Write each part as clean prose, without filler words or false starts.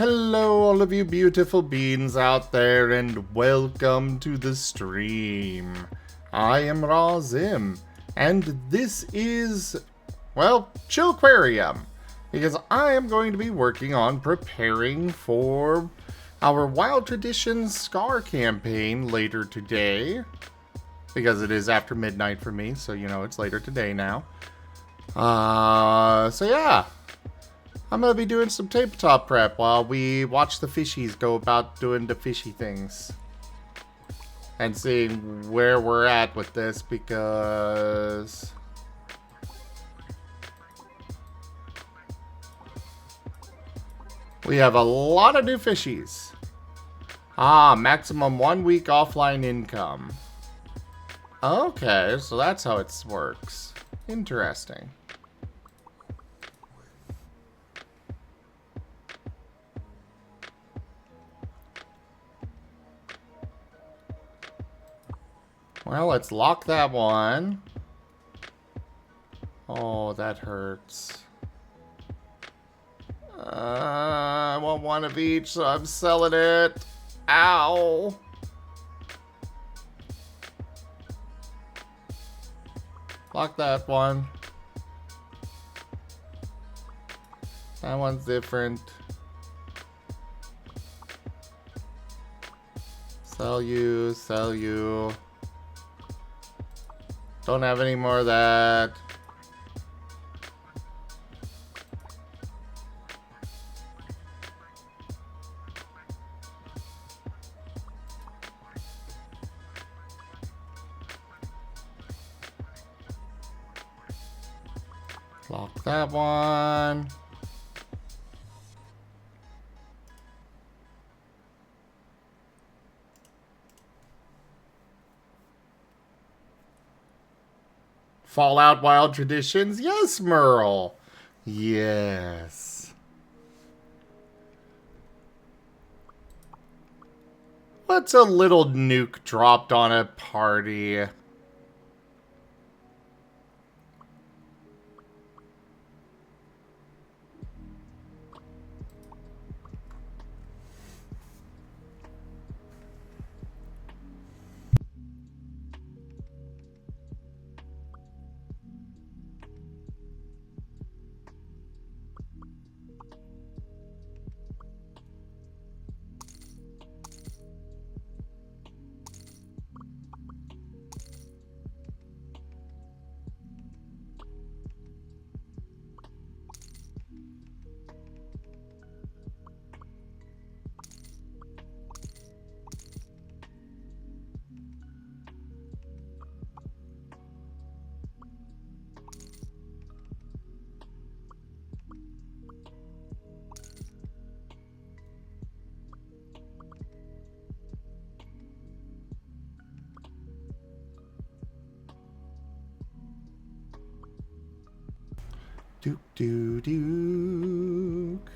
Hello all of you beautiful beings out there, and welcome to the stream. I am Razim, and this is, well, Chillquarium, because I am going to be working on preparing for our Wild Traditions Scar campaign later today, because it is after midnight for me, so you know it's later today now. So yeah. I'm gonna be doing some tabletop prep while we watch the fishies go about doing the fishy things. And seeing where we're at with this, because we have a lot of new fishies. Maximum 1 week offline income. Okay, so that's how it works. Interesting. Well, let's lock that one. Oh, that hurts. I want one of each, so I'm selling it. Ow. Lock that one. That one's different. Sell you, sell you. Don't have any more of that. Lock that one. Fallout Wild Traditions? Yes, Merle. Yes. What's a little nuke dropped on a party? Duke, Duke, Duke.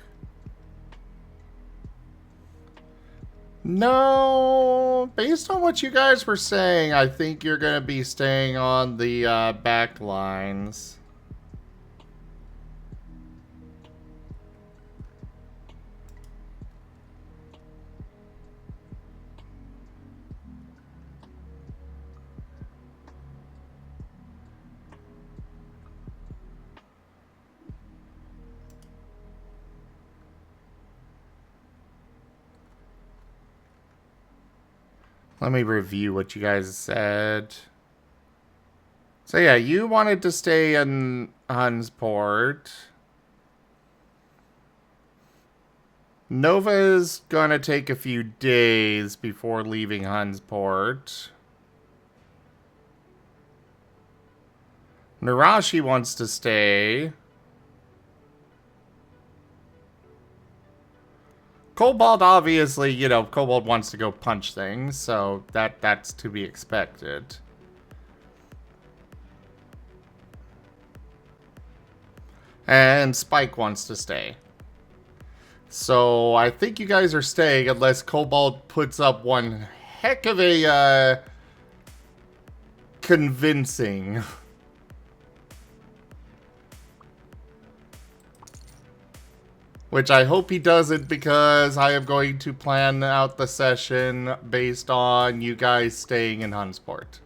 No, based on what you guys were saying, I think you're going to be staying on the back lines. Let me review what you guys said. So yeah, you wanted to stay in Hunsport. Nova is gonna take a few days before leaving Hunsport. Narashi wants to stay. Cobalt, obviously, you know, Cobalt wants to go punch things, so that's to be expected. And Spike wants to stay. So I think you guys are staying unless Cobalt puts up one heck of a convincing. Which I hope he doesn't, because I am going to plan out the session based on you guys staying in Hunsport.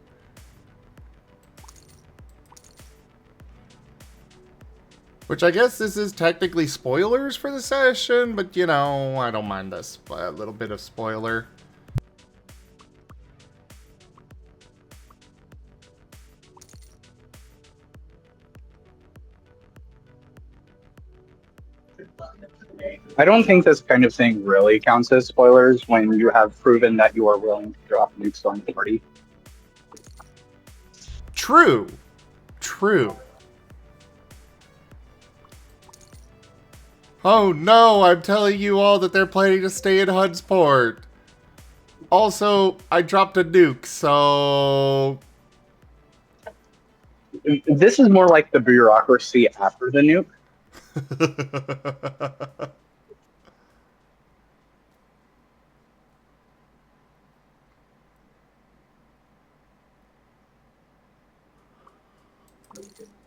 Which I guess this is technically spoilers for the session, but you know, I don't mind this. A little bit of spoiler. I don't think this kind of thing really counts as spoilers when you have proven that you are willing to drop nukes on the party. True. True. Oh no, I'm telling you all that they're planning to stay in Hunsport. Also, I dropped a nuke, so... This is more like the bureaucracy after the nuke.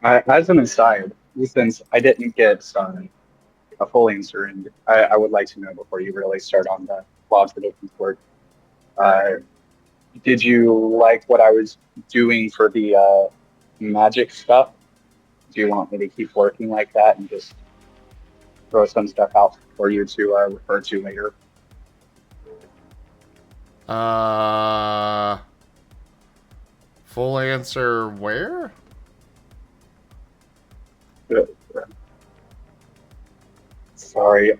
As an aside, since I didn't get a full answer, and I would like to know before you really start on the positive work, did you like what I was doing for the magic stuff? Do you want me to keep working like that and just throw some stuff out for you to refer to later? Full answer where? Sorry,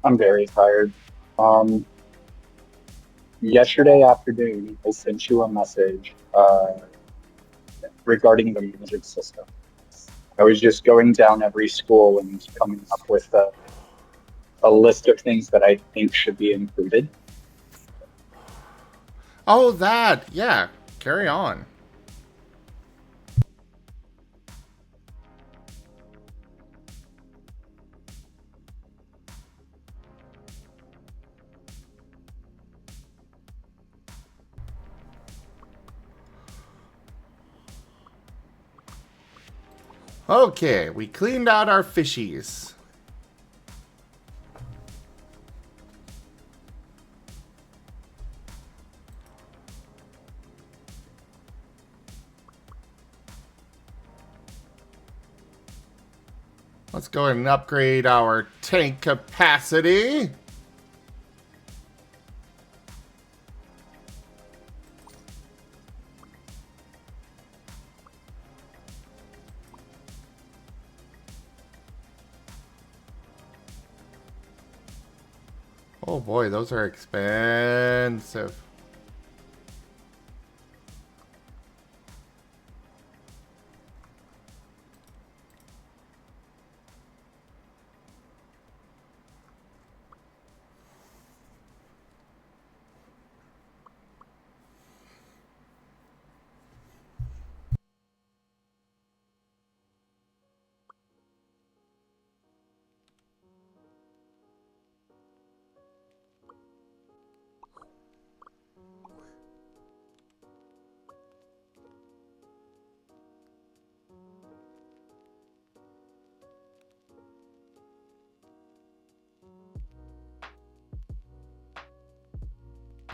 I'm very tired. Yesterday afternoon, I sent you a message regarding the music system. I was just going down every school and coming up with a list of things that I think should be included. Oh, that! Yeah, carry on. Okay, we cleaned out our fishies. Let's go ahead and upgrade our tank capacity. Oh boy, those are expensive.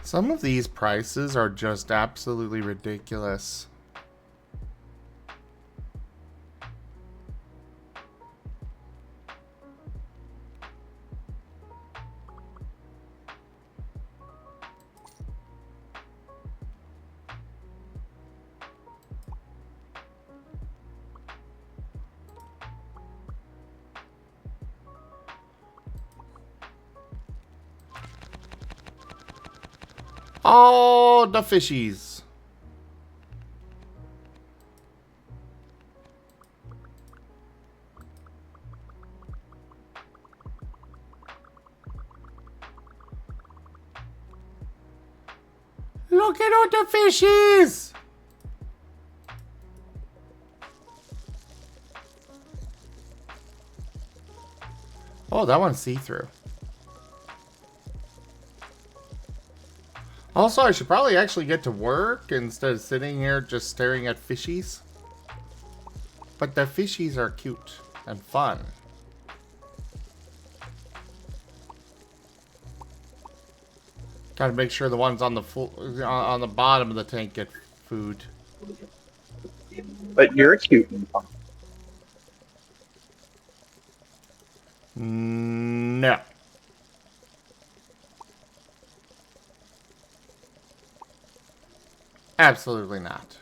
Some of these prices are just absolutely ridiculous. Oh, the fishies. Look at all the fishies. Oh, that one's see-through. Also, I should probably actually get to work instead of sitting here just staring at fishies. But the fishies are cute and fun. Gotta make sure the ones on the on the bottom of the tank get food. But you're cute and fun. No. Absolutely not.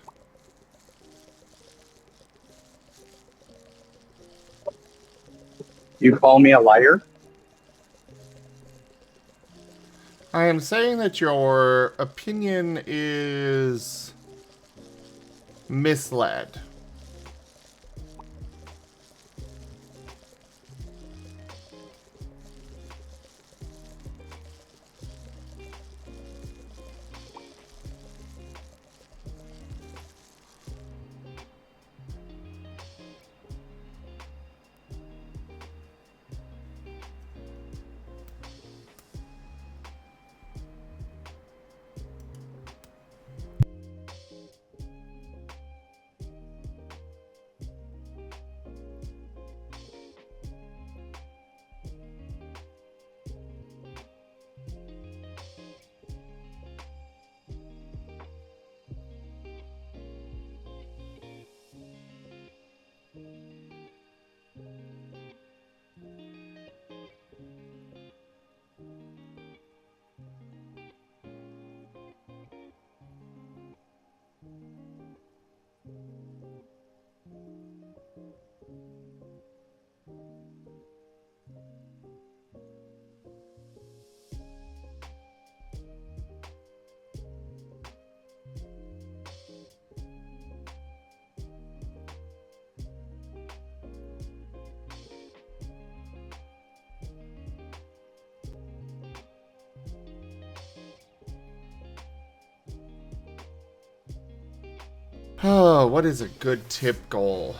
You call me a liar? I am saying that your opinion is misled. Oh, what is a good tip goal?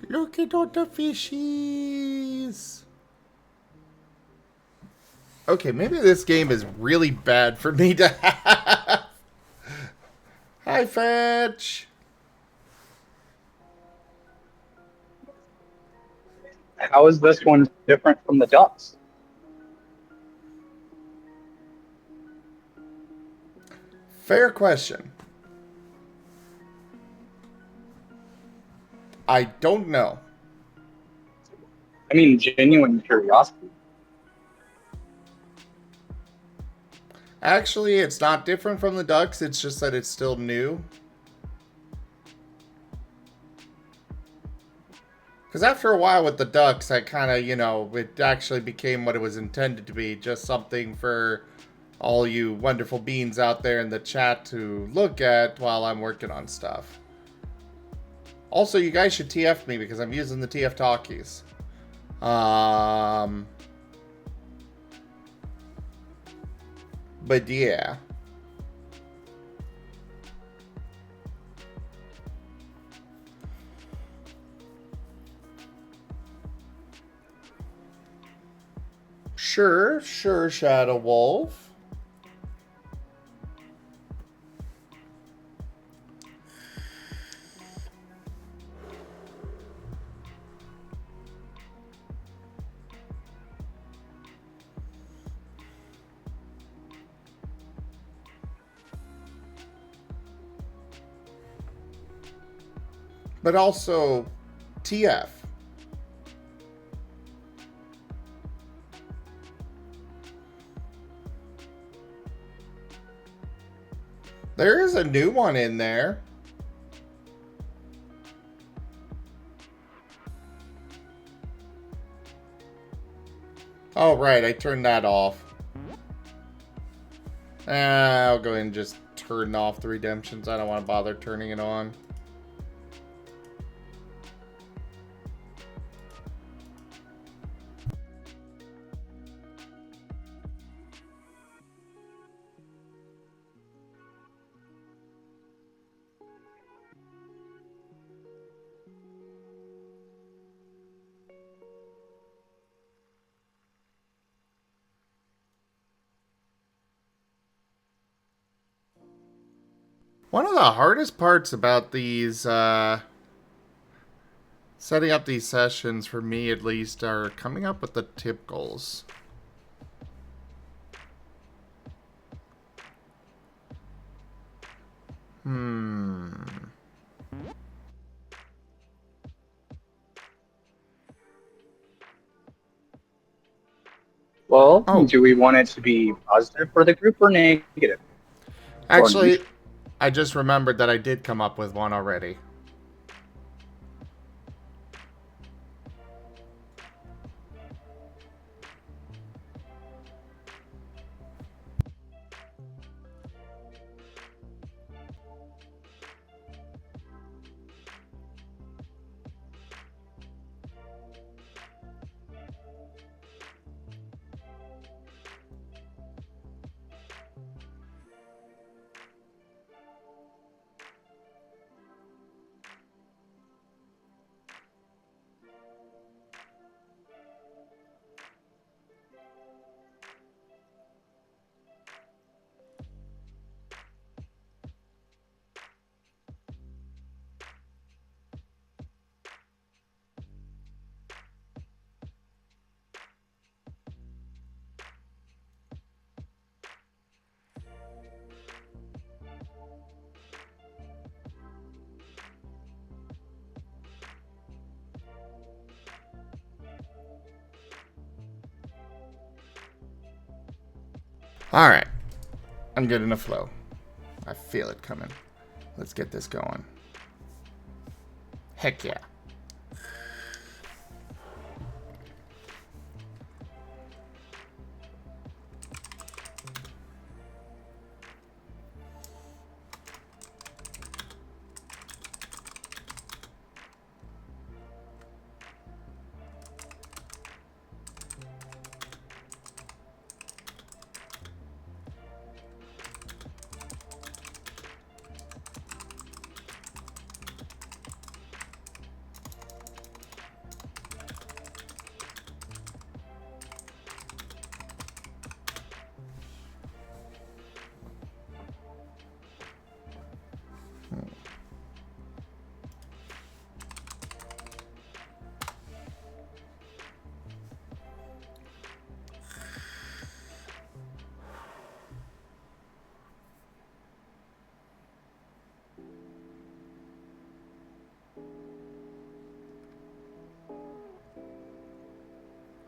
Look at all the fishies. Okay, maybe this game is really bad for me to have. Hi, Fetch. How is this one different from the ducks? Fair question. I don't know. I mean, genuine curiosity. Actually, it's not different from the ducks. It's just that it's still new. Because after a while with the ducks, I kind of, it actually became what it was intended to be. Just something for all you wonderful beings out there in the chat to look at while I'm working on stuff. Also, you guys should TF me because I'm using the TF talkies. But yeah. Sure, Shadow Wolf. But also TF. There is a new one in there. Oh, right, I turned that off. I'll go ahead and just turn off the redemptions. I don't want to bother turning it on. One of the hardest parts about these, setting up these sessions, for me at least, are coming up with the tip goals. Well, Oh, do we want it to be positive for the group or negative? Or actually, neutral? I just remembered that I did come up with one already. Alright. I'm getting a flow. I feel it coming. Let's get this going. Heck yeah.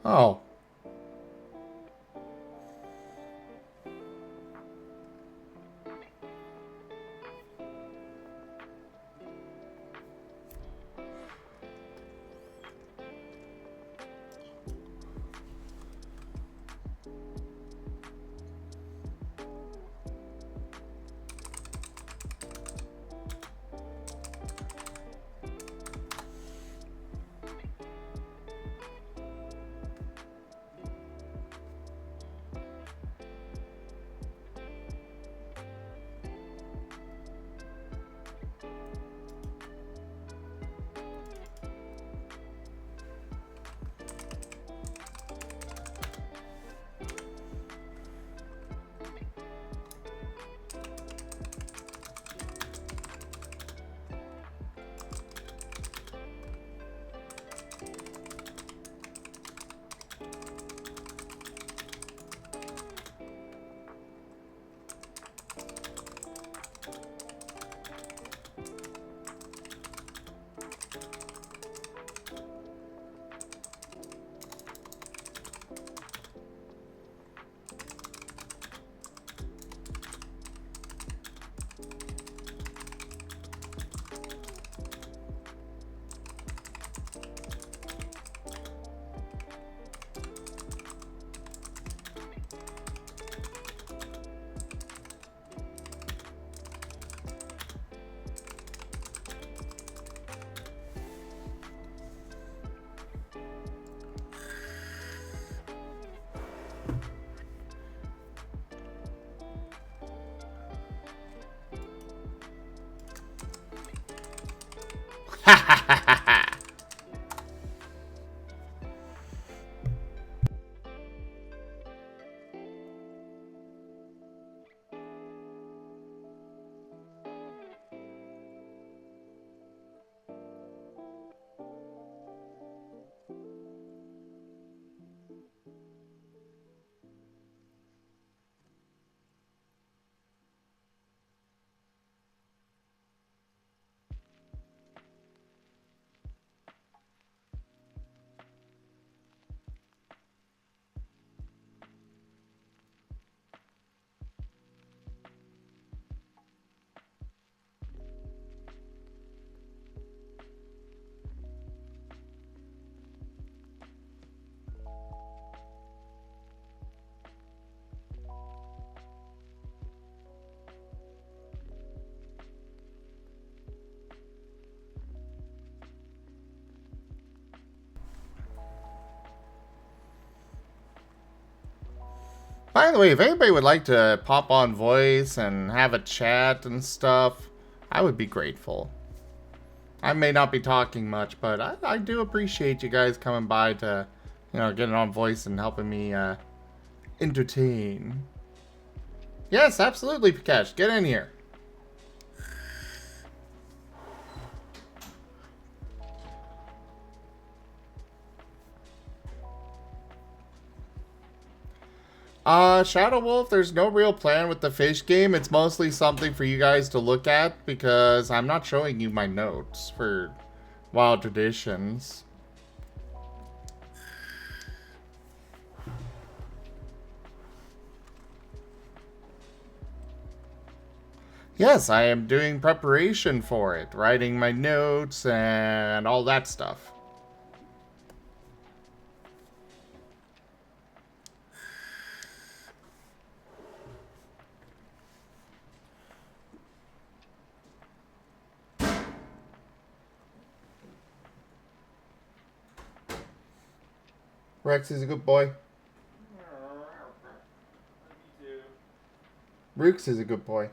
Oh. By the way, if anybody would like to pop on voice and have a chat and stuff, I would be grateful. I may not be talking much, but I do appreciate you guys coming by to, getting on voice and helping me entertain. Yes, absolutely, Pikash. Get in here. Shadow Wolf, there's no real plan with the fish game. It's mostly something for you guys to look at because I'm not showing you my notes for Wild Traditions. Yes, I am doing preparation for it, writing my notes and all that stuff. Rex is a good boy. Rooks is a good boy.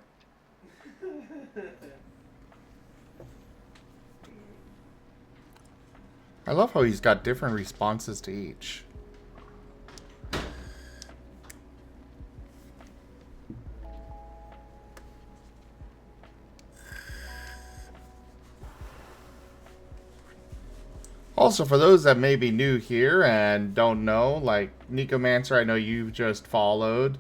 I love how he's got different responses to each. Also, for those that may be new here and don't know, like Nicomancer, I know you've just followed.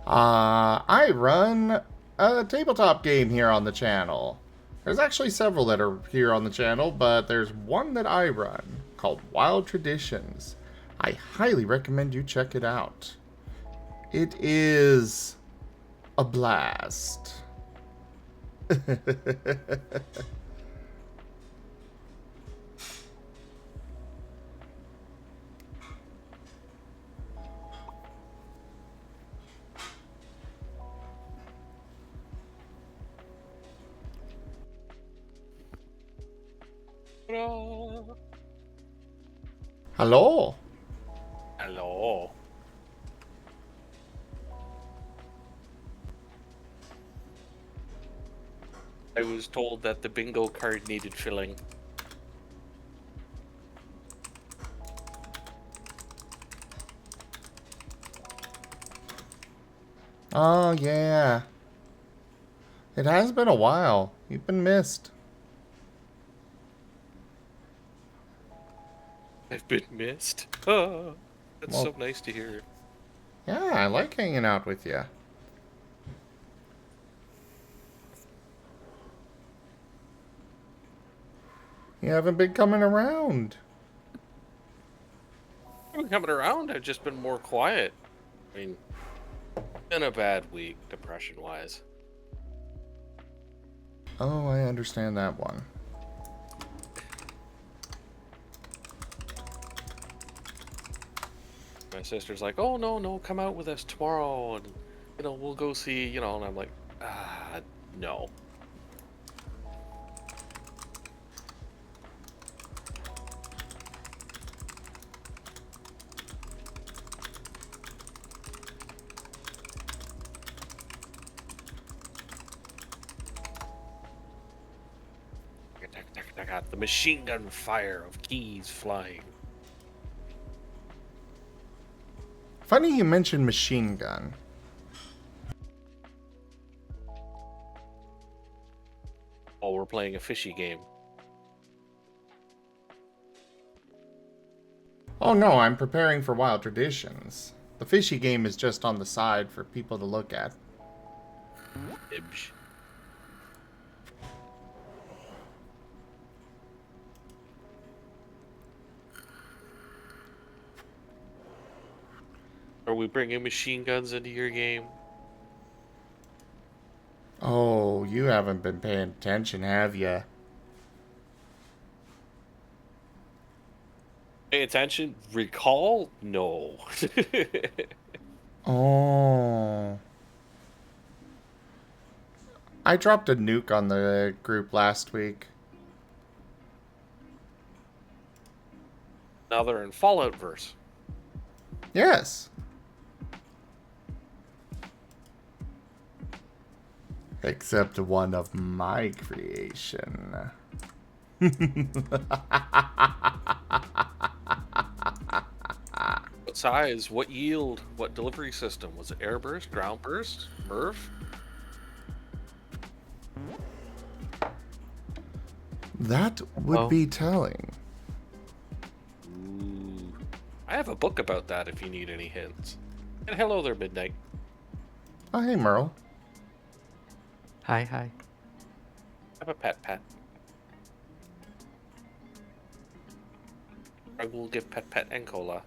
I run a tabletop game here on the channel. There's actually several that are here on the channel, but there's one that I run called Wild Traditions. I highly recommend you check it out. It is a blast. Hello. Hello. I was told that the bingo card needed filling. Oh, yeah. It has been a while. You've been missed. I've been missed. Oh, that's Well, so nice to hear. Yeah, I like hanging out with you. You haven't been coming around. I've been coming around. I've just been more quiet. I mean, been a bad week, depression-wise. Oh, I understand that one. My sister's like, "Oh no, come out with us tomorrow, and we'll go see." And I'm like, no. The machine gun fire of keys flying. Funny you mentioned machine gun. Oh, we're playing a fishy game. Oh no, I'm preparing for Wild Traditions. The fishy game is just on the side for people to look at. Ibs. Are we bringing machine guns into your game? Oh, you haven't been paying attention, have ya? Pay attention. Recall? No. Oh. I dropped a nuke on the group last week. Now they're in Fallout verse. Yes. Except one of my creation. What size? What yield? What delivery system? Was it air burst, ground burst, MRF? That would be telling. Ooh. I have a book about that if you need any hints. And hello there, Midnight. Oh, hey, Merle. Hi. I have a pet. I will give pet and cola.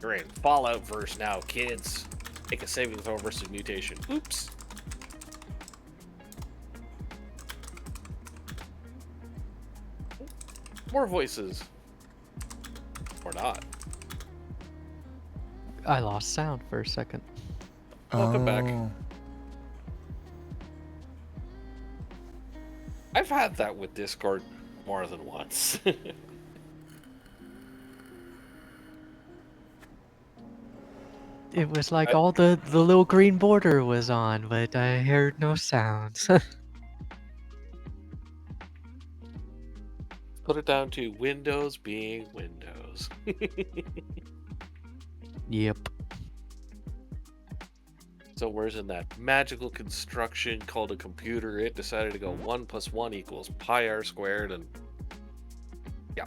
You're in Fallout verse now, kids. Make a saving throw versus mutation. Oops. More voices. Or not. I lost sound for a second. Welcome back. I've had that with Discord more than once. It was like all the little green border was on, but I heard no sounds. Put it down to Windows being Windows. Yep. So whereas in that magical construction called a computer, it decided to go 1 + 1 = pi r squared, and yeah.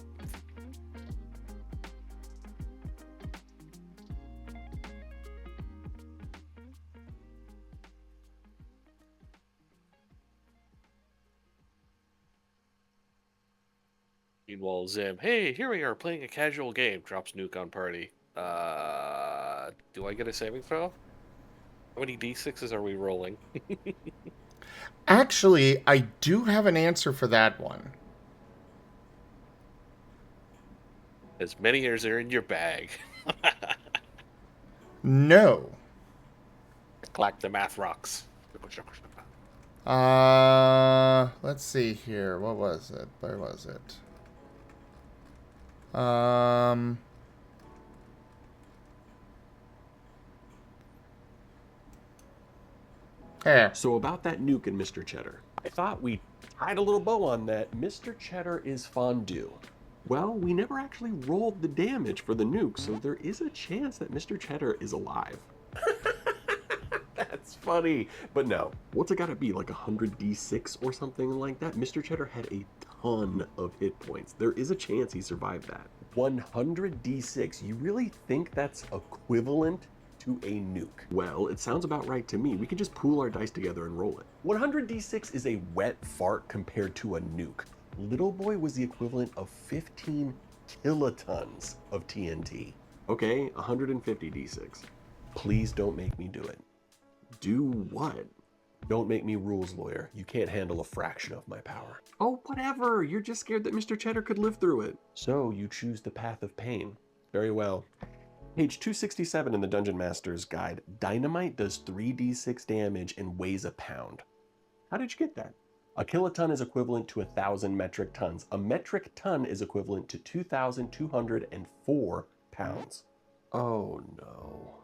Meanwhile, Zim, hey, here we are playing a casual game. Drops nuke on party. Do I get a saving throw? How many d6s are we rolling? Actually, I do have an answer for that one. As many as are in your bag. No. Clack the math rocks. Let's see here. What was it? Where was it? Here. So about that nuke and Mr. Cheddar. I thought we tied a little bow on that. Mr. Cheddar is fondue. Well, we never actually rolled the damage for the nuke, so there is a chance that Mr. Cheddar is alive. That's funny. But no, what's it gotta be, like 100 d6 or something like that? Mr. Cheddar had a ton of hit points. There is a chance he survived that. 100 d6, you really think that's equivalent to a nuke? Well, it sounds about right to me. We can just pool our dice together and roll it. 100 d6 is a wet fart compared to a nuke. Little Boy was the equivalent of 15 kilotons of TNT. Okay, 150 d6. Please don't make me do it. Do what? Don't make me rules lawyer. You can't handle a fraction of my power. Oh, whatever. You're just scared that Mr. Cheddar could live through it. So you choose the path of pain. Very well. Page 267 in the Dungeon Master's Guide. Dynamite does 3d6 damage and weighs a pound. How did you get that? A kiloton is equivalent to 1,000 metric tons. A metric ton is equivalent to 2,204 pounds. Oh no.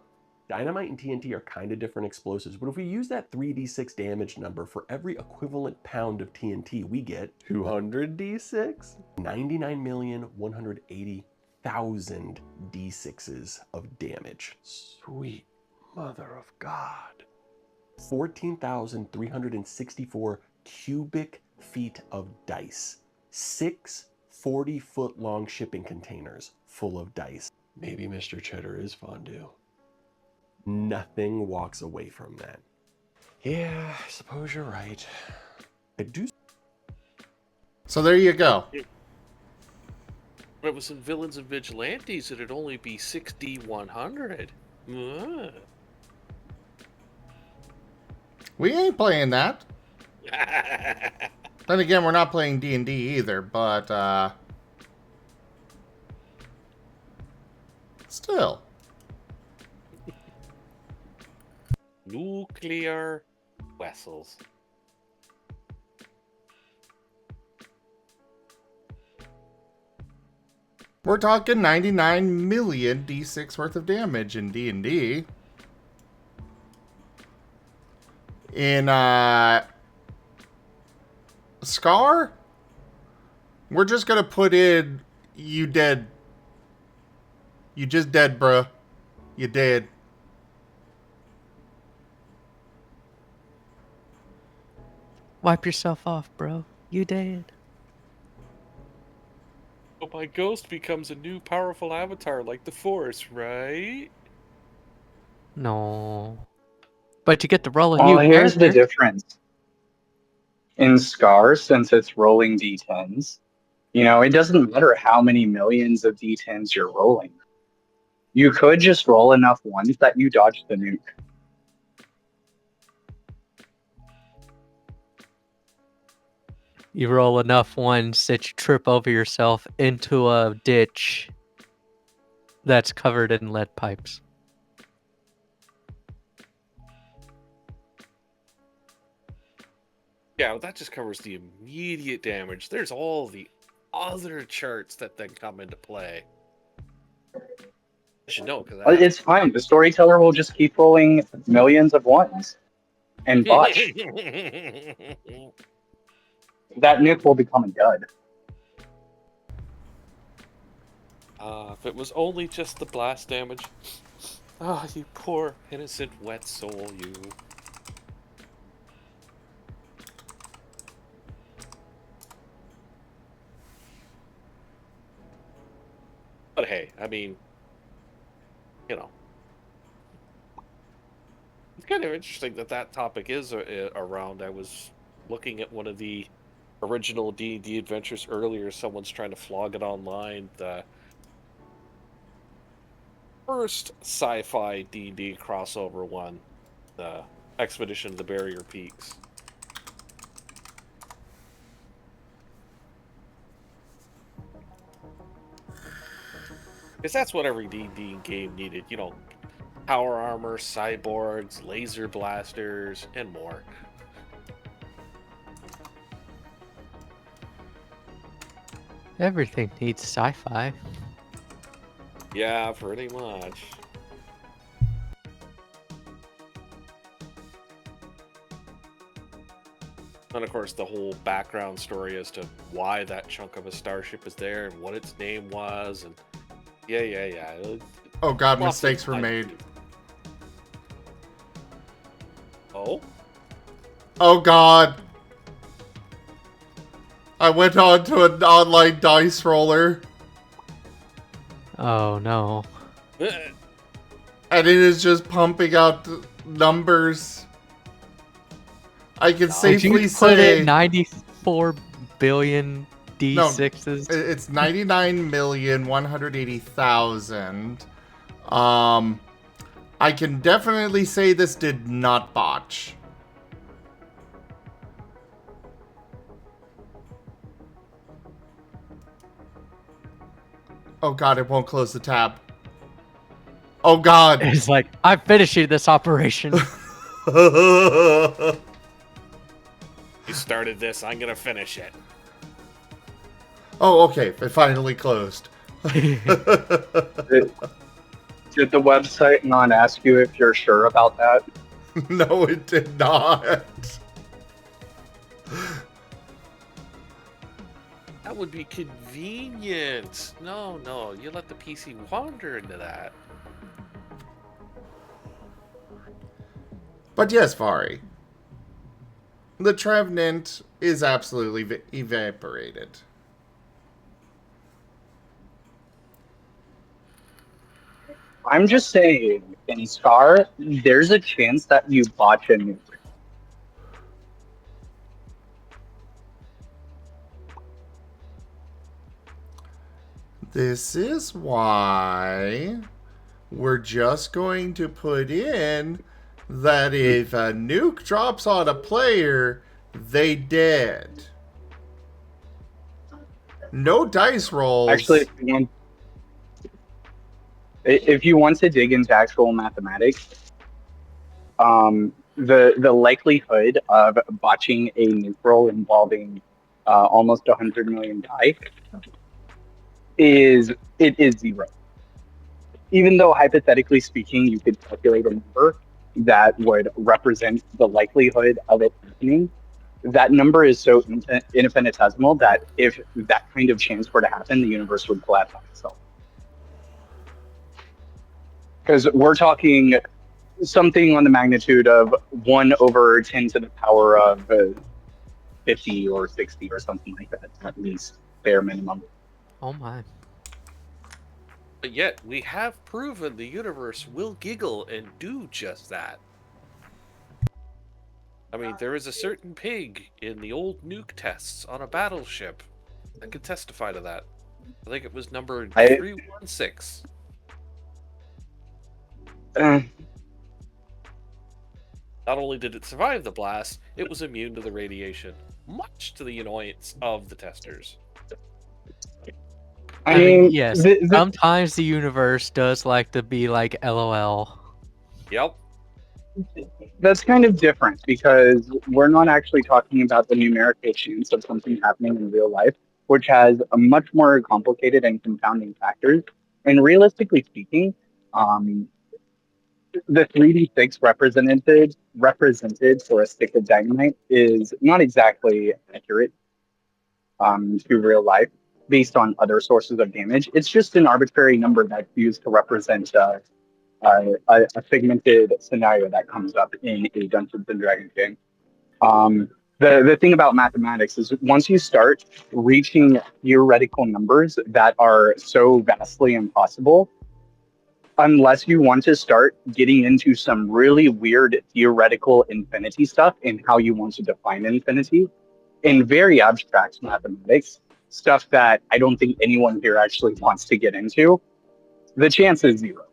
Dynamite and TNT are kind of different explosives, but if we use that 3d6 damage number for every equivalent pound of TNT, we get 200 d6? 99,180,000 d6s of damage. Sweet mother of God. 14,364 cubic feet of dice. 6 40-foot long shipping containers full of dice. Maybe Mr. Cheddar is fondue. Nothing walks away from that. Yeah, I suppose you're right. I do. So there you go. If it was in Villains and Vigilantes, it'd only be 6d100. We ain't playing that. Then again, we're not playing D&D either, but, still. Nuclear vessels. We're talking 99 million d6 worth of damage in D&D. In, Scar? We're just gonna put in, you dead. You just dead, bruh. You dead. Wipe yourself off, bro. You dead. Oh, my ghost becomes a new powerful avatar like the Force, right? No. But you get to roll a Well, new here's the character. difference. In Scar, since it's rolling d10s, it doesn't matter how many millions of d10s you're rolling. You could just roll enough ones that you dodge the nuke. You roll enough ones that you trip over yourself into a ditch that's covered in lead pipes. Yeah, that just covers the immediate damage. There's all the other charts that then come into play. I should know, because It's fine. The storyteller will just keep rolling millions of ones and botch. That nuke will become a dud. If it was only just the blast damage. Ah, you poor innocent wet soul, you. But hey, I mean, it's kind of interesting that topic is around. I was looking at one of the original D&D adventures earlier. Someone's trying to flog it online. The first sci-fi D&D crossover one, the Expedition to the Barrier Peaks. Because that's what every D&D game needed, power armor, cyborgs, laser blasters, and more. Everything needs sci-fi. Yeah, pretty much. And of course, the whole background story as to why that chunk of a starship is there and what its name was, and yeah. Oh god, Lots mistakes of were time to made. do. Oh? Oh god. I went on to an online dice roller, Oh no. and it is just pumping out numbers. I can Did safely you put say in 94 billion D6s? it's 99,180,000. I can definitely say this did not botch. Oh god, it won't close the tab. Oh god. It's like, I'm finishing this operation. You started this, I'm gonna finish it. Oh, okay, it finally closed. Did the website not ask you if you're sure about that? No, it did not. That would be convenient. No, you let the PC wander into that. But yes, Furry. The Trevenant is absolutely evaporated. I'm just saying, in Scar, there's a chance that you botch a nuke. This is why we're just going to put in that if a nuke drops on a player, they dead. No dice rolls. Actually, if you want to dig into actual mathematics, the likelihood of botching a nuke roll involving almost 100 million die is 0. Even though hypothetically speaking, you could calculate a number that would represent the likelihood of it happening, that number is so infinitesimal that if that kind of chance were to happen, the universe would collapse on itself. Because we're talking something on the magnitude of 1 over 10 to the power of 50 or 60 or something like that, at least, bare minimum. Oh my. But yet, we have proven the universe will giggle and do just that. I mean, there is a certain pig in the old nuke tests on a battleship that could testify to that. I think it was number 316. Not only did it survive the blast, it was immune to the radiation, much to the annoyance of the testers. I mean, yes, sometimes the universe does like to be like LOL. Yep. That's kind of different because we're not actually talking about the numerical chance of something happening in real life, which has a much more complicated and confounding factors. And realistically speaking, the 3d6 represented for a stick of dynamite is not exactly accurate to real life based on other sources of damage. It's just an arbitrary number that's used to represent a segmented scenario that comes up in a Dungeons and Dragons game. The thing about mathematics is once you start reaching theoretical numbers that are so vastly impossible, unless you want to start getting into some really weird theoretical infinity stuff and how you want to define infinity in very abstract mathematics, stuff that I don't think anyone here actually wants to get into, the chance is 0.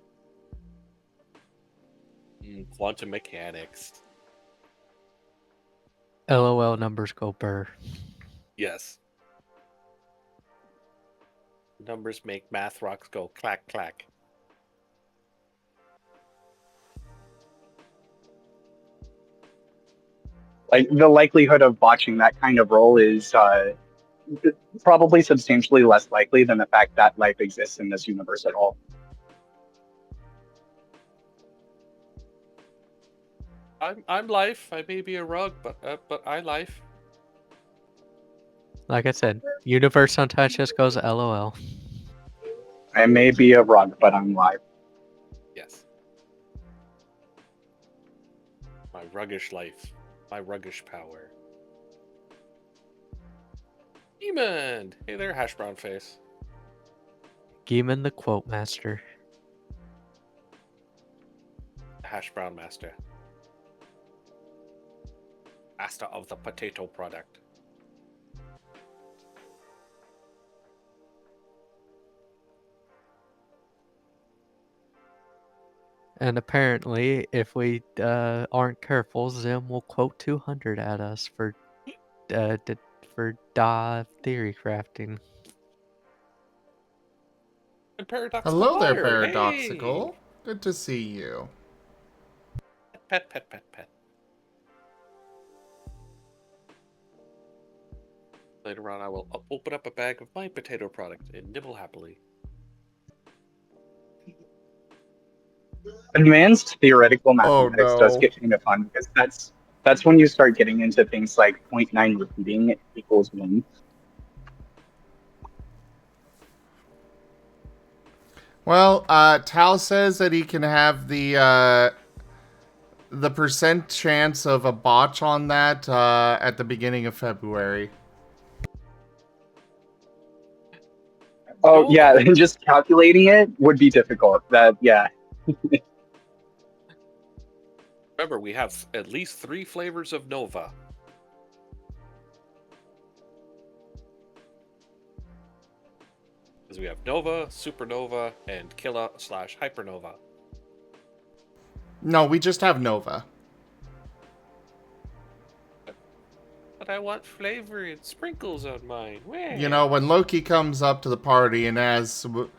Quantum mechanics. LOL numbers go burr. Yes. Numbers make math rocks go clack clack. Like the likelihood of botching that kind of roll is probably substantially less likely than the fact that life exists in this universe at all. I'm life. I may be a rug, but I life. Like I said, universe sometimes just goes LOL. I may be a rug, but I'm live. Yes. My ruggish life. My ruggish power. Demon! Hey there, hash brown face. Geeman the quote master. Hash brown master. Master of the potato product. And apparently, if we aren't careful, Zim will quote 200 at us for theory crafting. And Paradoxical Hello there, Fire. Paradoxical. Hey! Good to see you. Pet. Later on, I will open up a bag of my potato product and nibble happily. Advanced theoretical mathematics does get kind of fun because that's when you start getting into things like 0.9 repeating equals 1. Well, Tal says that he can have the percent chance of a botch on that at the beginning of February. Oh, yeah, just calculating it would be difficult. Yeah. Remember, we have at least 3 flavors of Nova. Because we have Nova, Supernova, and Killa/Hypernova. No, we just have Nova. But I want flavor and sprinkles on mine. Wah. You know, when Loki comes up to the party and it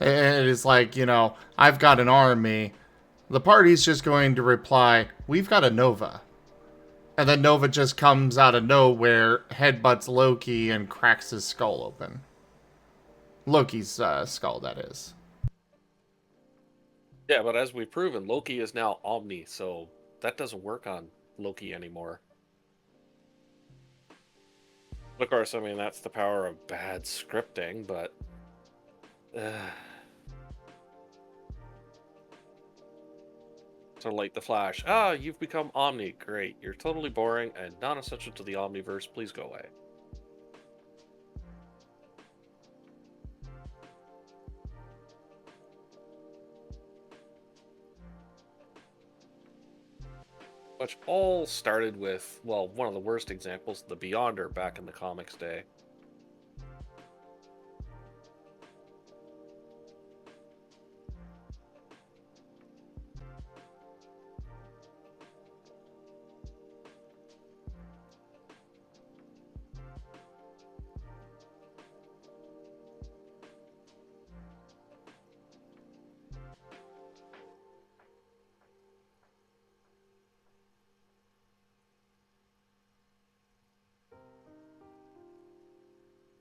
is like, you know, I've got an army, the party's just going to reply, we've got a Nova. And then Nova just comes out of nowhere, headbutts Loki, and cracks his skull open. Loki's skull, that is. Yeah, but as we've proven, Loki is now Omni, so that doesn't work on Loki anymore. Of course, I mean, that's the power of bad scripting, but... So like the Flash. Ah, you've become Omni. Great. You're totally boring and non-essential to the Omniverse. Please go away. Which all started with, well, one of the worst examples, the Beyonder back in the comics day.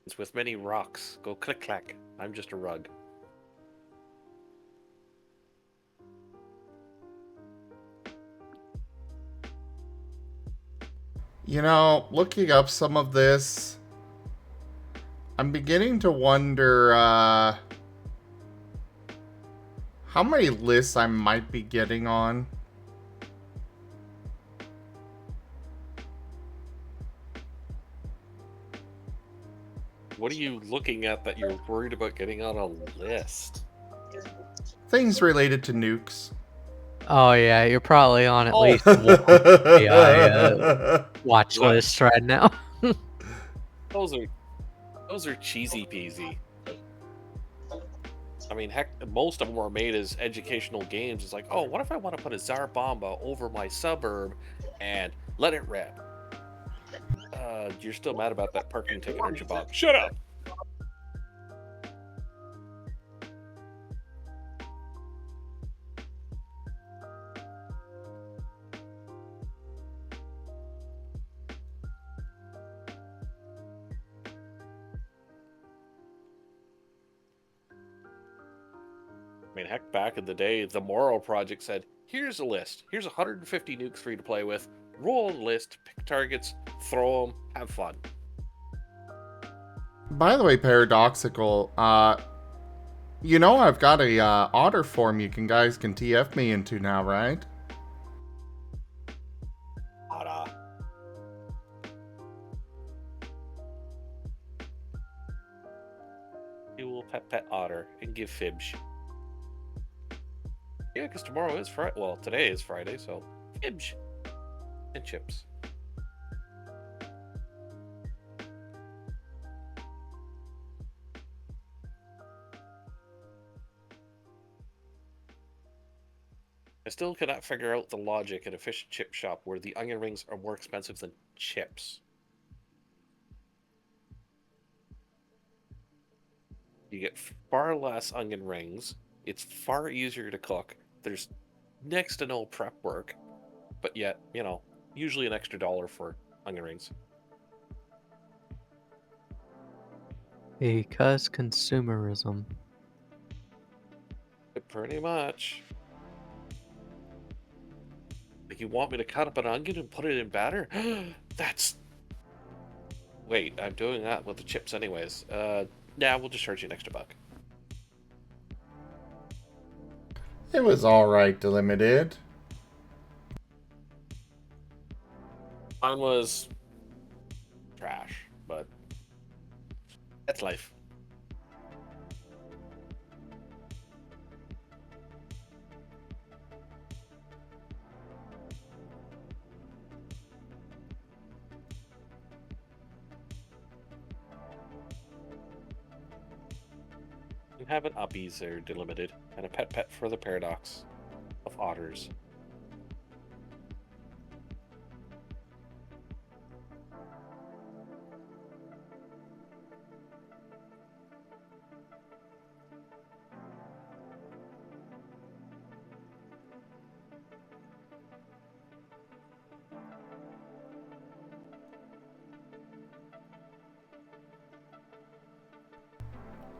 It's with many rocks. Go click clack. I'm just a rug. You know, looking up some of this, I'm beginning to wonder how many lists I might be getting on. What are you looking at that you're worried about getting on a list? Things related to nukes. Oh yeah, you're probably on at Oh. least one AI watch What? list right now. Those are cheesy peasy. I mean, heck, most of them are made as educational games. It's like, oh, what if I want to put a Tsar Bomba over my suburb and let it rip? You're still mad about that parking ticket, aren't you, Bob? Shut up! I mean, heck, back in the day, the Morrow Project said, here's a list. Here's 150 nukes for you to play with. Roll a list, pick targets, throw them, have fun. By the way, Paradoxical, you know I've got a otter form you guys can TF me into now, right? Ta-da. You will pet otter and give fibs. Yeah, because tomorrow is Friday. Well, today is Friday, so fibs and chips. I still cannot figure out the logic at a fish and chip shop where the onion rings are more expensive than chips. You get far less onion rings. It's far easier to cook. There's next to no prep work, but yet, you know, usually an extra $1 for onion rings. Because consumerism. Pretty much. Like, you want me to cut up an onion and put it in batter? That's... Wait, I'm doing that with the chips anyways. Yeah, we'll just charge you an extra $1. It was alright, Delimited. Mine was... trash, but... that's life. You have an uppies there, Delimited, and a pet for the paradox of otters.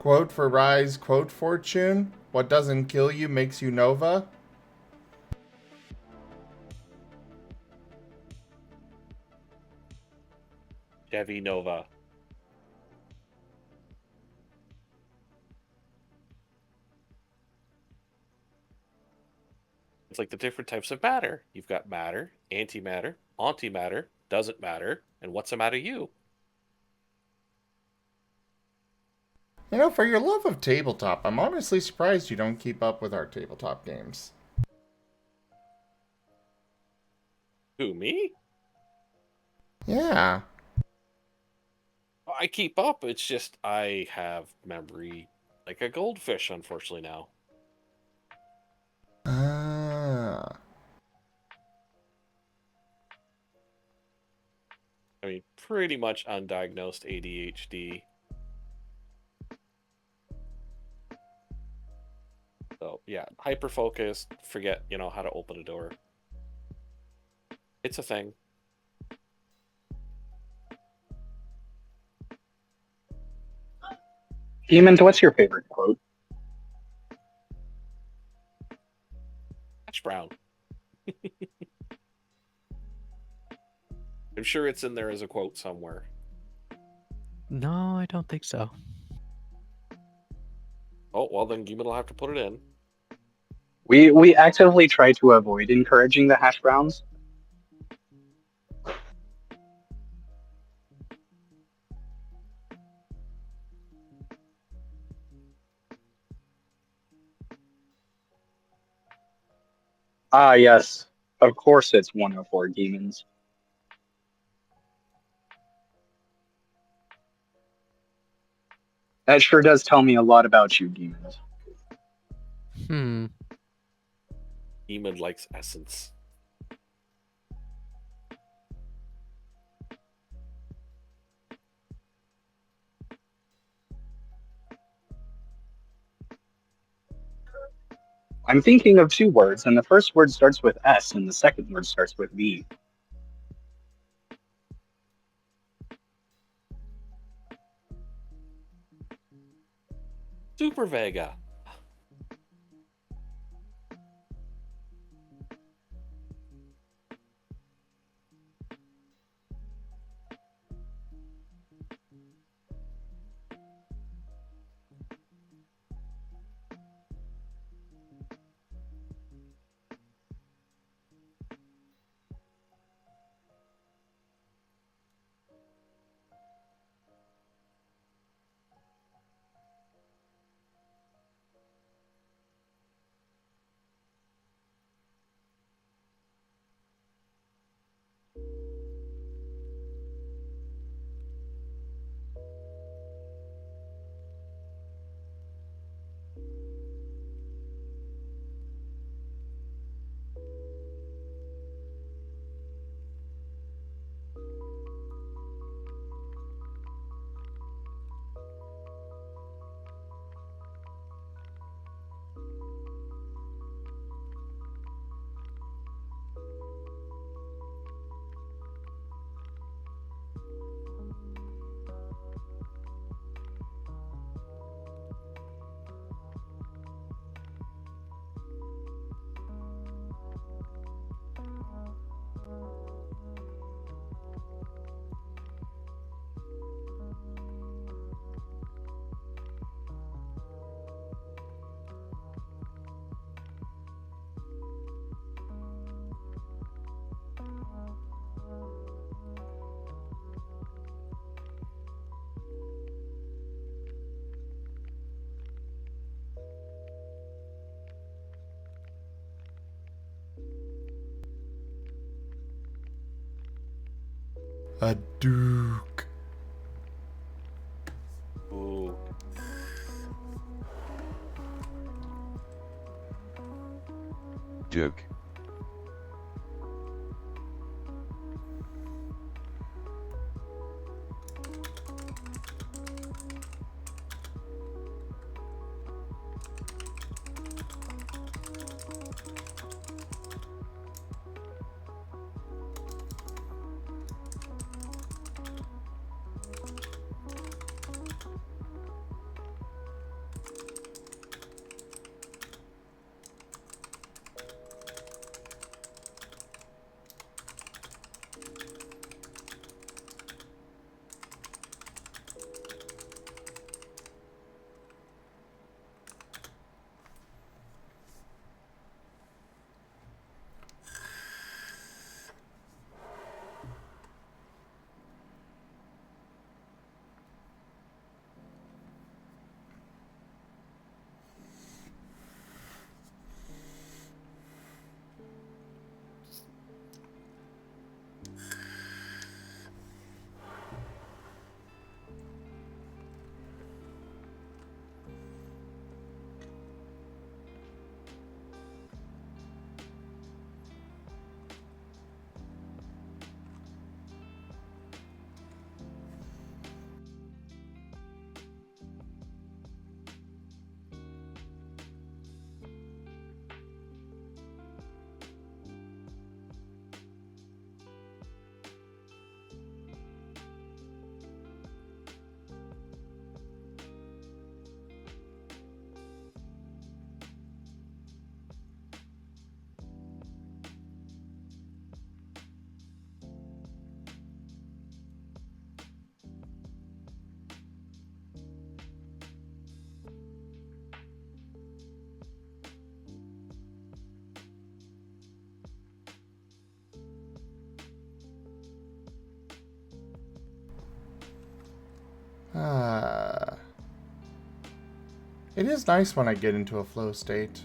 Quote for Rise, quote Fortune. What doesn't kill you makes you Nova. Chevy Nova. It's like the different types of matter. You've got matter, antimatter, antimatter, doesn't matter, and what's the matter you? You know, for your love of tabletop, I'm honestly surprised you don't keep up with our tabletop games. Who, me? Yeah. I keep up. It's just I have memory like a goldfish, unfortunately, now. Ah. I mean, pretty much undiagnosed ADHD. So, yeah, hyper focused, forget, how to open a door. It's a thing. Demons, what's your favorite quote? Hash brown. I'm sure it's in there as a quote somewhere. No, I don't think so. Oh, well, then Gimon will have to put it in. We actively try to avoid encouraging the hash browns. Ah, yes. Of course it's 104 demons. That sure does tell me a lot about you, demons. Hmm. Gimon likes essence. I'm thinking of two words, and the first word starts with S, and the second word starts with V. Super Vega. A duke. Ooh. Duke. It is nice when I get into a flow state.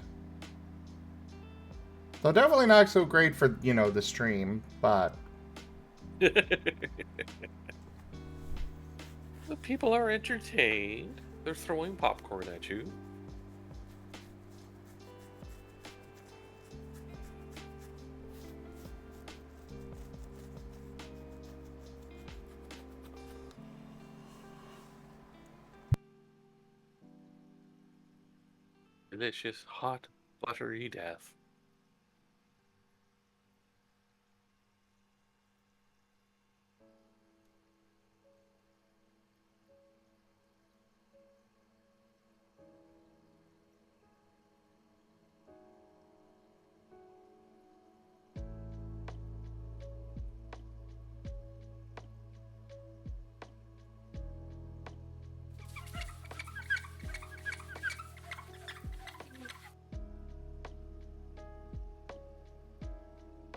Though definitely not so great for, the stream, but... The people are entertained. They're throwing popcorn at you. Delicious, hot, buttery death.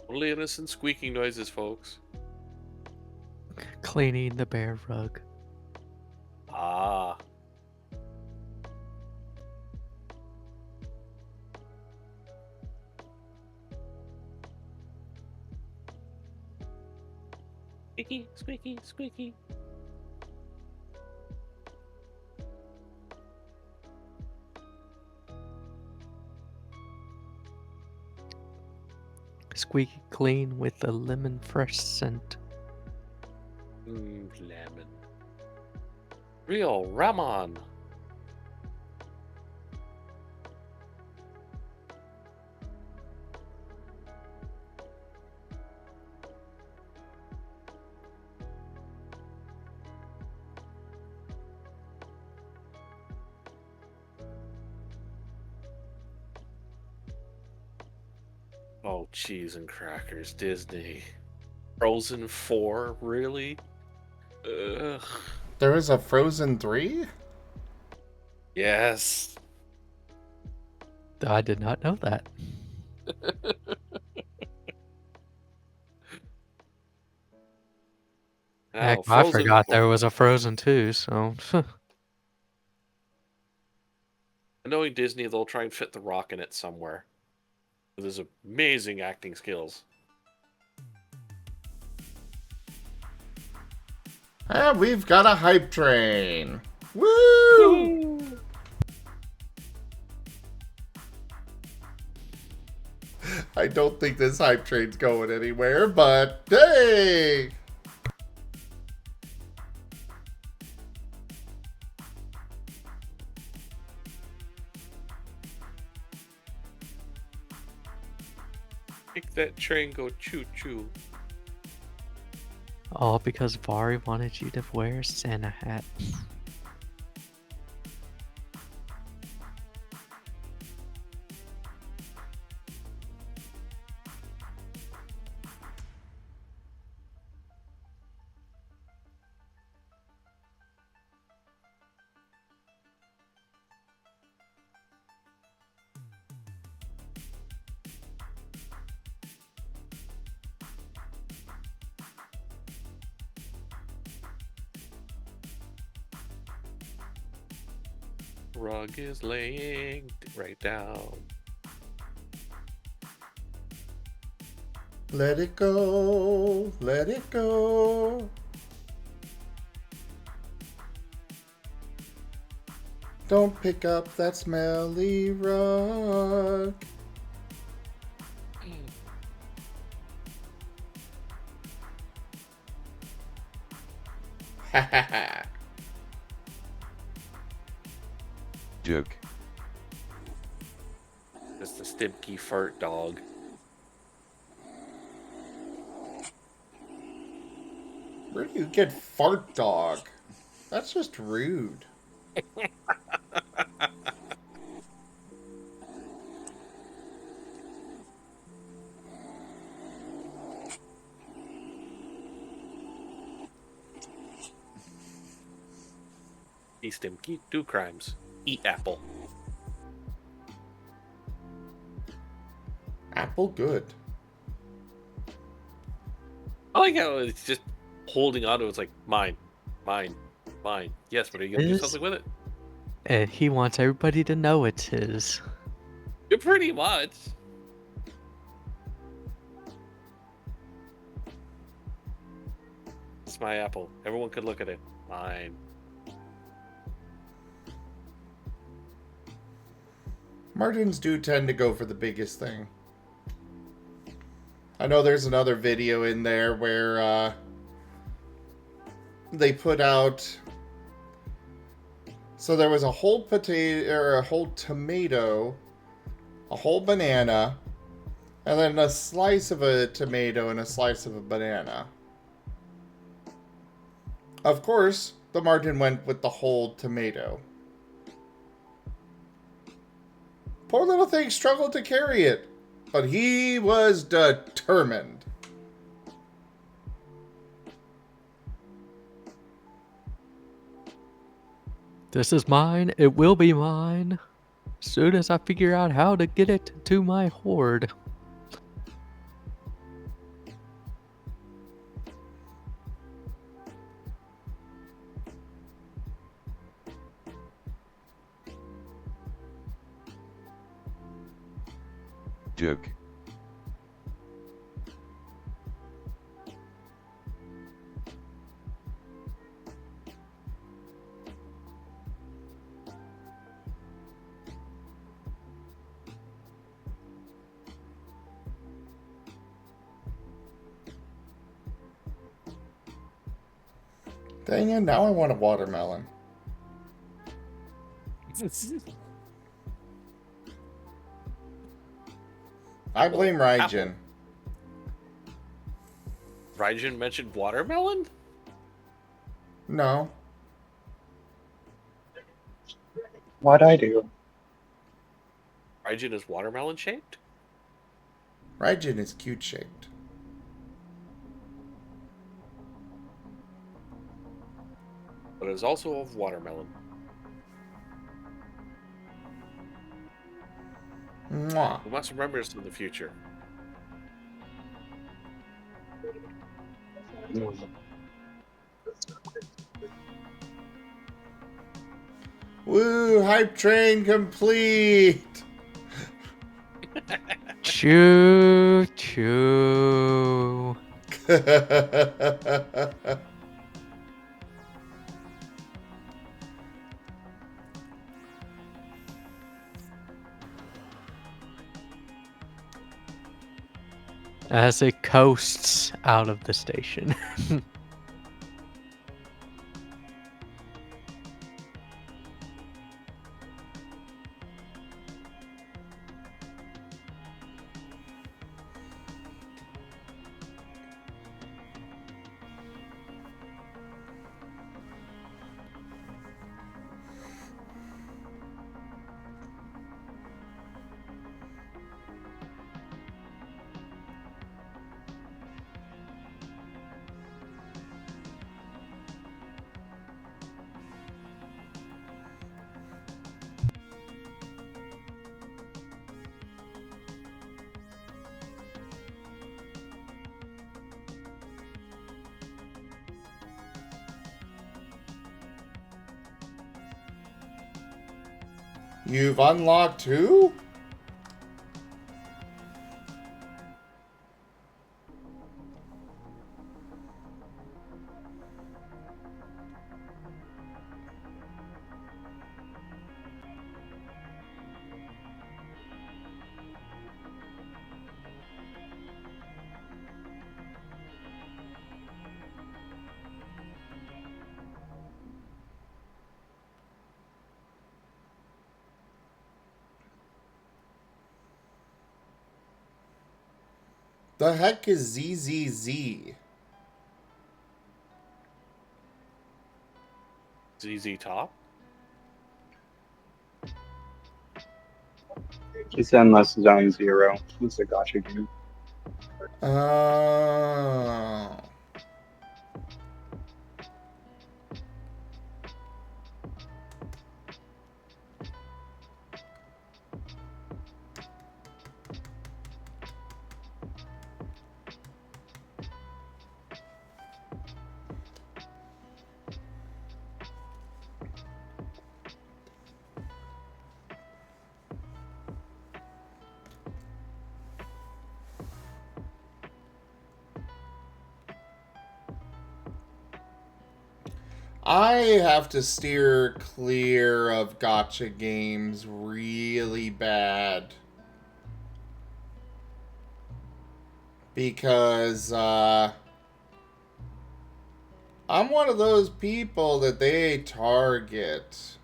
Only innocent squeaking noises, folks. Cleaning the bear rug. Ah. Squeaky, squeaky, squeaky. Squeaky clean with a lemon fresh scent. Lemon. Real Ramon. Oh, cheese and crackers, Disney. Frozen 4, really? Ugh. There is a Frozen 3? Yes. I did not know that. Heck, Now, I Frozen forgot 4. there was a Frozen 2, so... Knowing Disney, they'll try and fit The Rock in it somewhere. With his amazing acting skills. And we've got a hype train. Woo! I don't think this hype train's going anywhere, but hey! Make that train go choo-choo. All because Vari wanted you to wear a Santa hat. Rug is laying right down. Let it go, let it go. Don't pick up that smelly rug. Ha ha ha. Joke. It's the Stimpy fart dog. Where do you get fart dog? That's just rude. He Stimpy, do crimes. Eat apple. Apple good. I like how it's just holding on to it. It's like, mine, mine, Mine. Yes, but are you gonna do His? something with it? And he wants everybody to know it's his. Pretty much. It's my apple. Everyone could look at it. Mine. Martens do tend to go for the biggest thing. I know there's another video in there where they put out. So there was a whole potato, or a whole tomato, a whole banana, and then a slice of a tomato and a slice of a banana. Of course, the Marten went with the whole tomato. Poor little thing struggled to carry it, but he was determined. This is mine. It will be mine. Soon as I figure out how to get it to my hoard. Duke. Dang it, now I want a watermelon. I blame Raijin. Raijin mentioned watermelon? No. What'd I do? Raijin is watermelon shaped? Raijin is cute shaped. But it is also of watermelon. Mwah. We must remember this in the future. Woo, hype train complete! Choo choo. As it coasts out of the station. You've unlocked who? The heck is ZZZ? ZZ Top? It's Endless Zone Zero. It's a gacha game. Oh. I have to steer clear of gacha games really bad. Because, I'm one of those people that they target.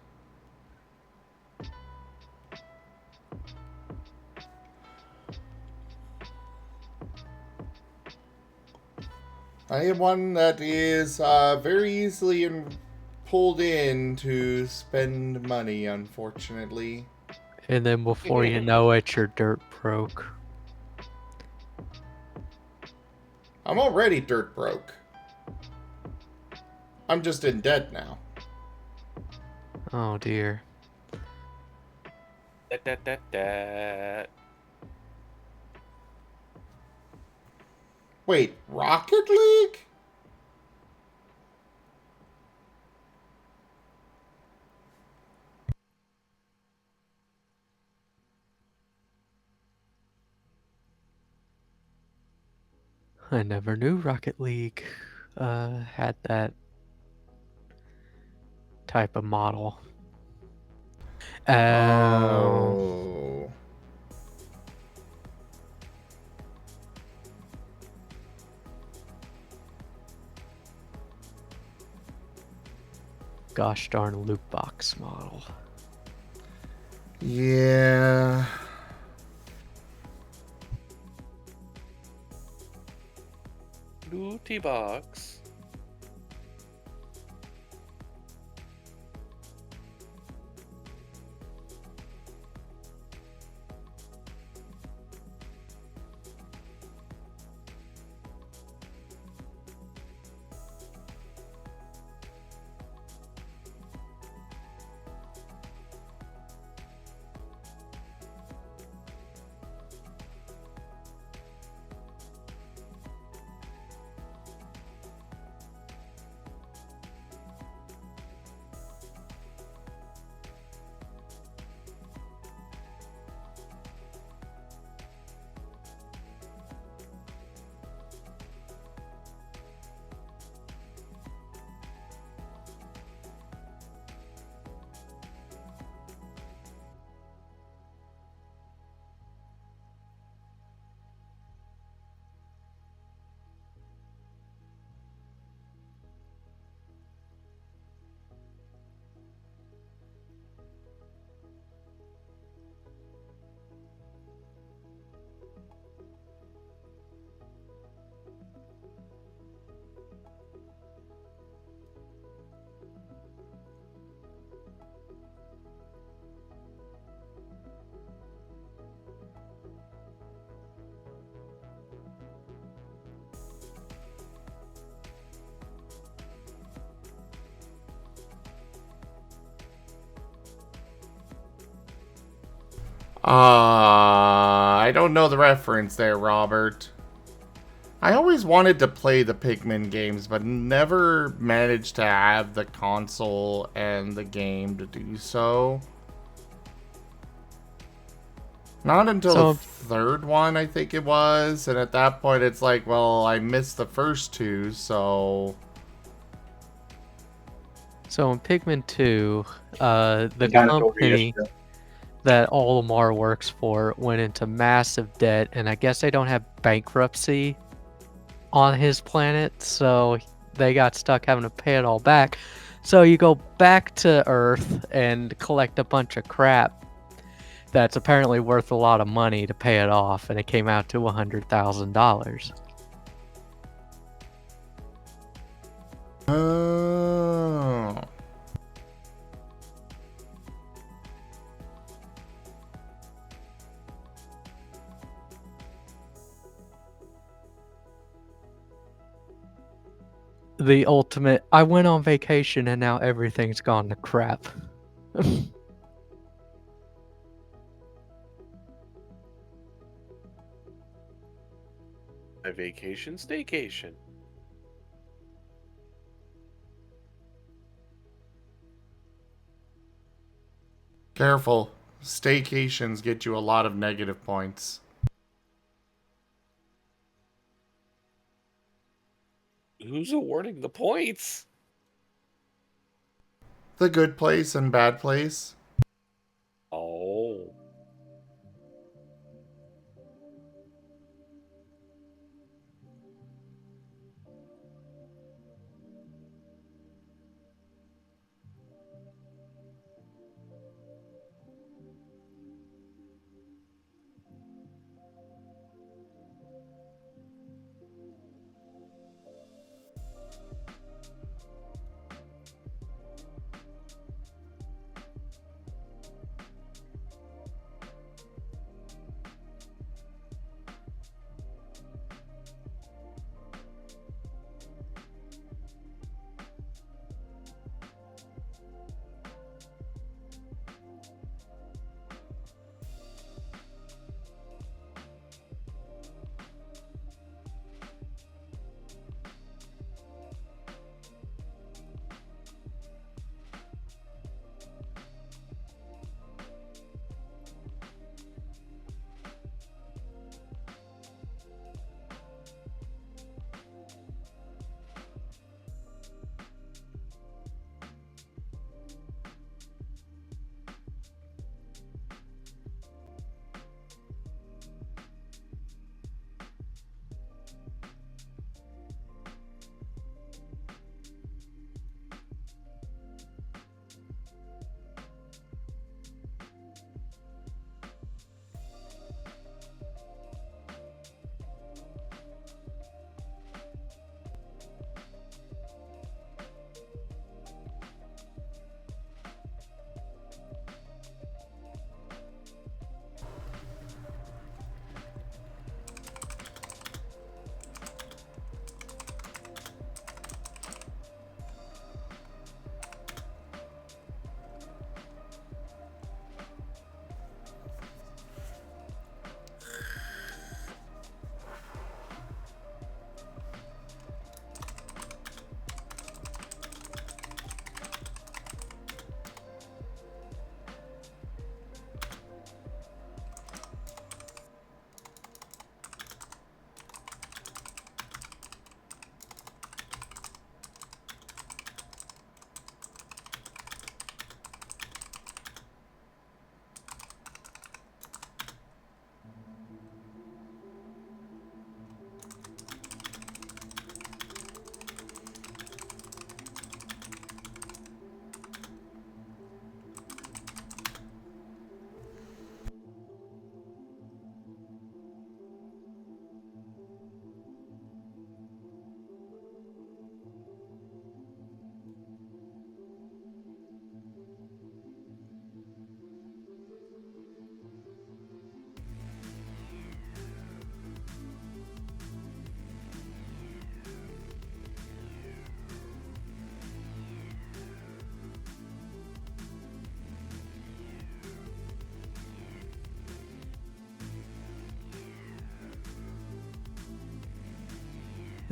I am one that is very easily pulled in to spend money, unfortunately. And then before you know it, you're dirt broke. I'm already dirt broke. I'm just in debt now. Oh dear. That. Wait, Rocket League? I never knew Rocket League had that type of model. Oh. Gosh darn loot box model. Yeah. Looty box. I don't know the reference there, Robert. I always wanted to play the Pikmin games, but never managed to have the console and the game to do so. Not until the third one, I think it was, and at that point it's like, well, I missed the first two, so... So in Pikmin 2, the Kind of company that Olimar works for went into massive debt, and I guess they don't have bankruptcy on his planet, so they got stuck having to pay it all back. So you go back to Earth and collect a bunch of crap that's apparently worth a lot of money to pay it off, and it came out to $100,000. Oh. The ultimate, I went on vacation and now everything's gone to crap. A vacation staycation. Careful. Staycations get you a lot of negative points. Who's awarding the points? The good place and bad place. Oh.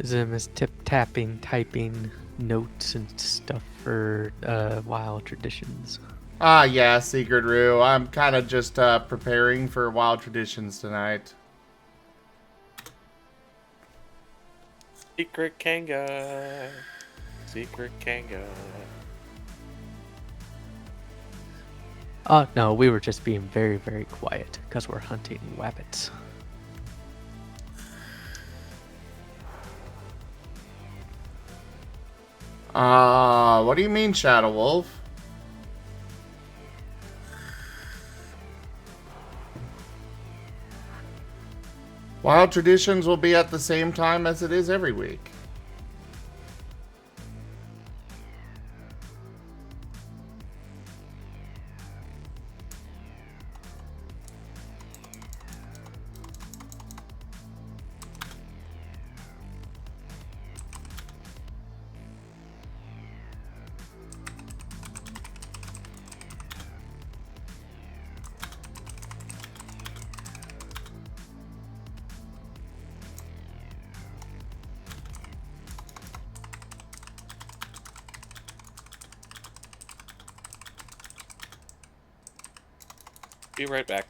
Zim is tip-tapping, typing notes and stuff for wild traditions. Ah, yeah, Secret Rue. I'm kind of just preparing for Wild Traditions tonight. Secret Kanga. Secret Kanga. Oh, no, we were just being very, very quiet because we're hunting wabbits. What do you mean, Shadow Wolf? Wild Traditions will be at the same time as it is every week. Be right back.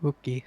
Whoopie.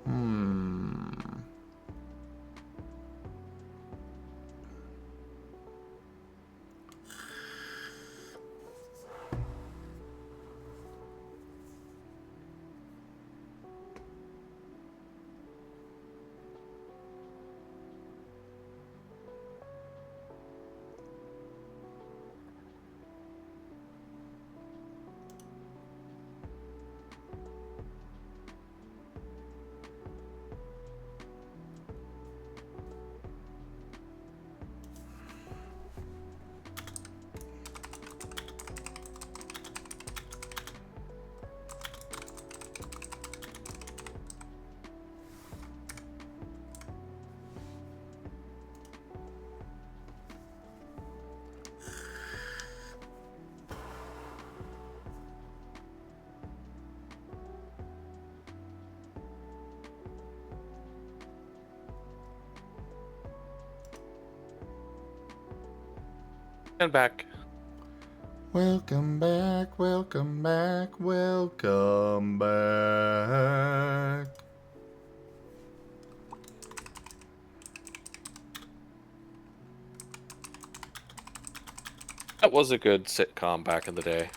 Hmm. And back. Welcome back, welcome back, welcome back. That was a good sitcom back in the day.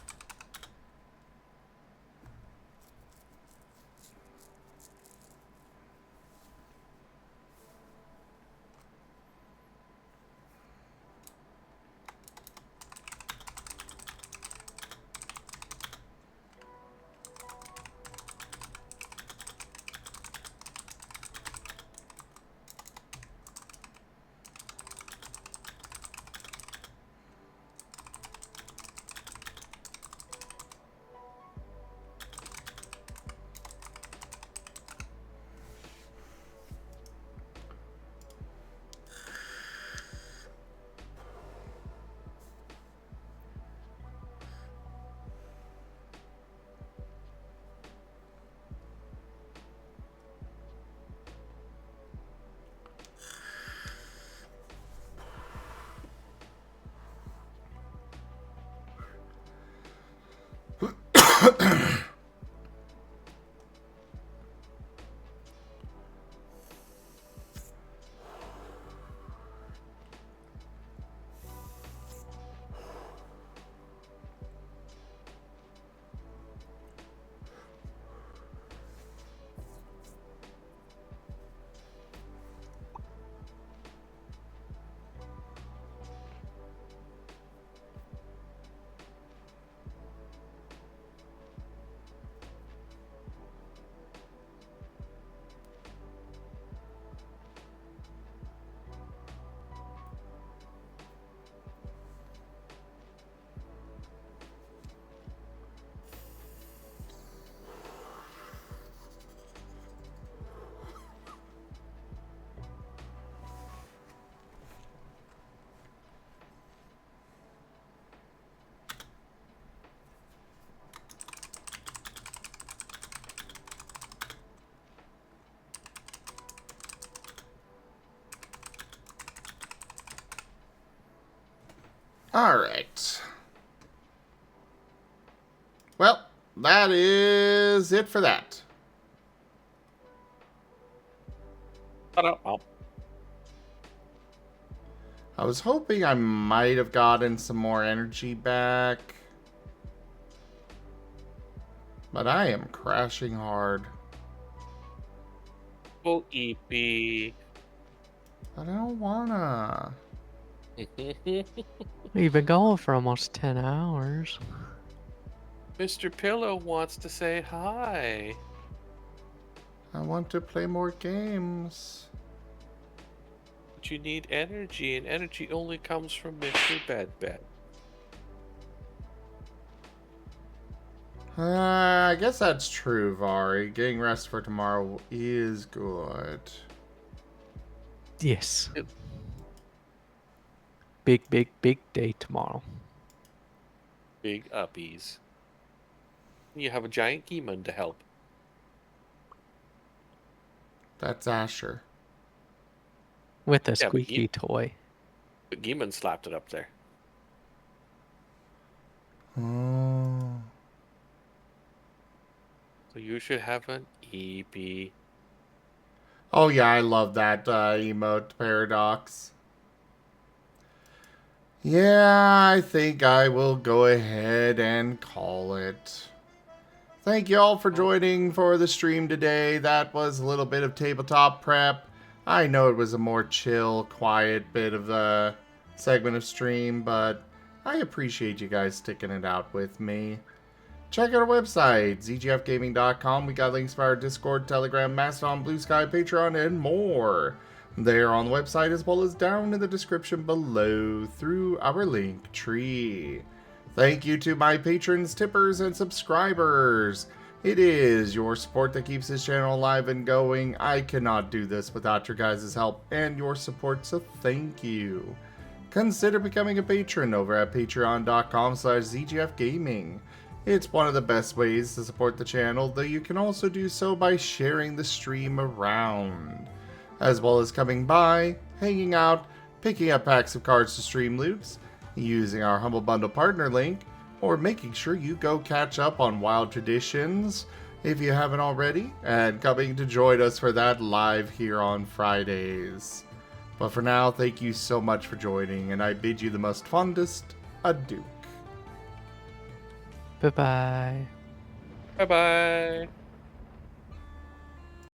Alright. Well, that is it for that. Ta-da. I was hoping I might have gotten some more energy back. But I am crashing hard. Full EP. But I don't wanna. We've been going for almost 10 hours. Mr. Pillow wants to say hi. I want to play more games. But you need energy, and energy only comes from Mr. Bedbed. I guess that's true, Vari. Getting rest for tomorrow is good. Yes. Yep. Big day tomorrow. Big uppies. You have a giant Geemon to help. That's Asher. With a Yeah, but squeaky toy. But Geemon slapped it up there. Oh. So you should have an EP. Oh yeah, I love that emote paradox. Yeah, I think I will go ahead and call it. Thank you all for joining for the stream today. That was a little bit of tabletop prep. I know it was a more chill, quiet bit of a segment of stream, but I appreciate you guys sticking it out with me. Check out our website, zgfgaming.com. We got links for our Discord, Telegram, Mastodon, Blue Sky, Patreon, and more. They are on the website as well as down in the description below through our link tree. Thank you to my patrons, tippers, and subscribers. It is your support that keeps this channel alive and going. I cannot do this without your guys' help and your support, so thank you. Consider becoming a patron over at patreon.com/zgfgaming. It's one of the best ways to support the channel, though you can also do so by sharing the stream around, as well as coming by, hanging out, picking up packs of cards to stream loots, using our Humble Bundle partner link, or making sure you go catch up on Wild Traditions if you haven't already, and coming to join us for that live here on Fridays. But for now, thank you so much for joining, and I bid you the most fondest adieu. Bye-bye. Bye bye.